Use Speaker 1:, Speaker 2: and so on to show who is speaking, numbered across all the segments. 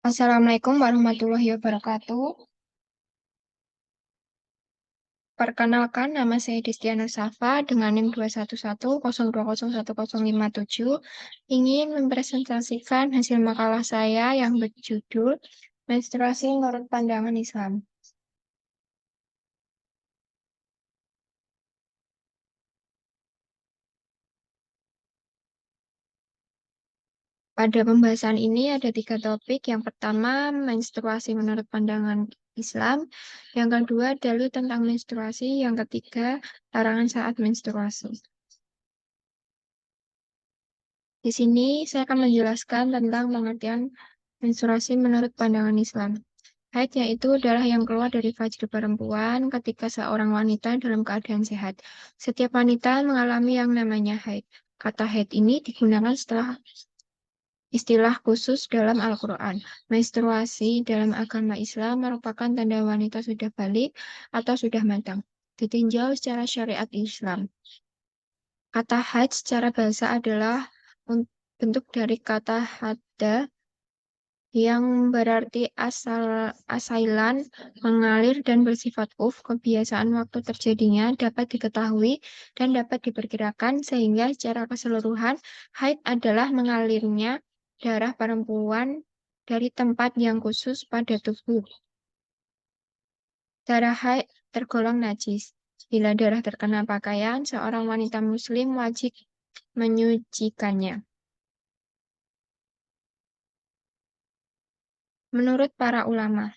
Speaker 1: Assalamualaikum warahmatullahi wabarakatuh. Perkenalkan, nama saya Destiana Safa dengan NIM 21102011057. Ingin mempresentasikan hasil makalah saya yang berjudul Menstruasi Menurut Pandangan Islam. Pada pembahasan ini ada 3 topik. Yang pertama, menstruasi menurut pandangan Islam. Yang kedua, dalil tentang menstruasi. Yang ketiga, larangan saat menstruasi. Di sini saya akan menjelaskan tentang pengertian menstruasi menurut pandangan Islam. Haid yaitu darah yang keluar dari fajr perempuan ketika seorang wanita dalam keadaan sehat. Setiap wanita mengalami yang namanya haid. Kata haid ini digunakan setelah istilah khusus dalam Al-Quran. Menstruasi dalam agama Islam merupakan tanda wanita sudah balik atau sudah matang, ditinjau secara syariat Islam. Kata haid secara bahasa adalah bentuk dari kata hadda yang berarti asailan, mengalir dan bersifat kebiasaan waktu terjadinya dapat diketahui dan dapat diperkirakan sehingga secara keseluruhan haid adalah mengalirnya darah perempuan dari tempat yang khusus pada tubuh. Darah haid tergolong najis. Bila darah terkena pakaian, seorang wanita muslim wajib menyucikannya. Menurut para ulama,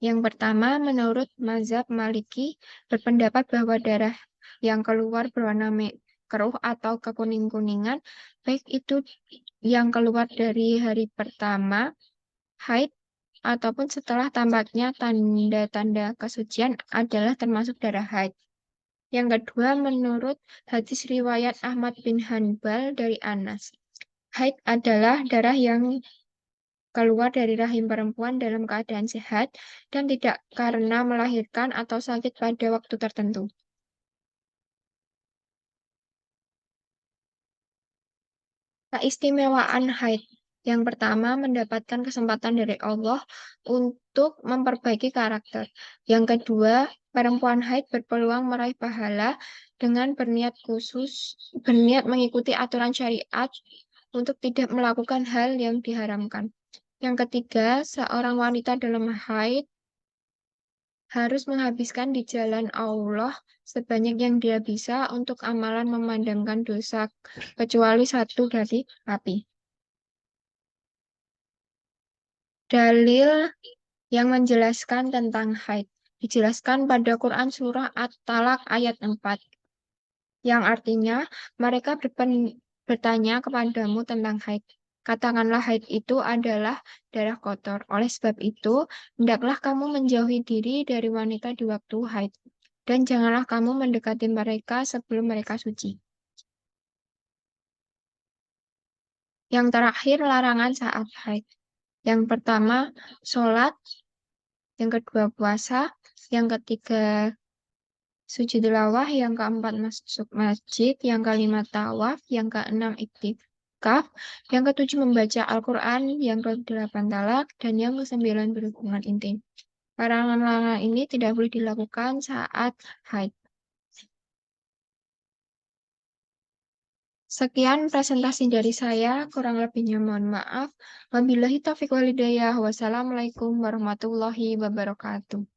Speaker 1: yang pertama, menurut mazhab Maliki, berpendapat bahwa darah yang keluar berwarna keruh atau kekuning-kuningan, baik itu yang keluar dari hari pertama, haid, ataupun setelah tampaknya tanda-tanda kesucian adalah termasuk darah haid. Yang kedua, menurut hadis riwayat Ahmad bin Hanbal dari Anas, haid adalah darah yang keluar dari rahim perempuan dalam keadaan sehat dan tidak karena melahirkan atau sakit pada waktu tertentu. Keistimewaan haid. Yang pertama, mendapatkan kesempatan dari Allah untuk memperbaiki karakter. Yang kedua, perempuan haid berpeluang meraih pahala dengan berniat mengikuti aturan syariat untuk tidak melakukan hal yang diharamkan. Yang ketiga, seorang wanita dalam haid harus menghabiskan di jalan Allah sebanyak yang dia bisa untuk amalan memadamkan dosa, kecuali satu dari api. Dalil yang menjelaskan tentang haid dijelaskan pada Quran Surah At-Talaq ayat 4, yang artinya mereka bertanya kepadamu tentang haid. Katakanlah haid itu adalah darah kotor. Oleh sebab itu, hendaklah kamu menjauhi diri dari wanita di waktu haid. Dan janganlah kamu mendekati mereka sebelum mereka suci. Yang terakhir, larangan saat haid. Yang pertama, sholat. Yang kedua, puasa. Yang ketiga, sujud tilawah. Yang keempat, masuk masjid. Yang kelima, tawaf. Yang keenam, iktikaf. Yang ketujuh, membaca Al-Quran. Yang kedelapan, talak. Dan yang kesembilan, berhubungan intim. Larangan-larangan ini tidak boleh dilakukan saat haid. Sekian presentasi dari saya, kurang lebihnya mohon maaf. Wabillahi taufiq walhidayah. Wassalamualaikum warahmatullahi wabarakatuh.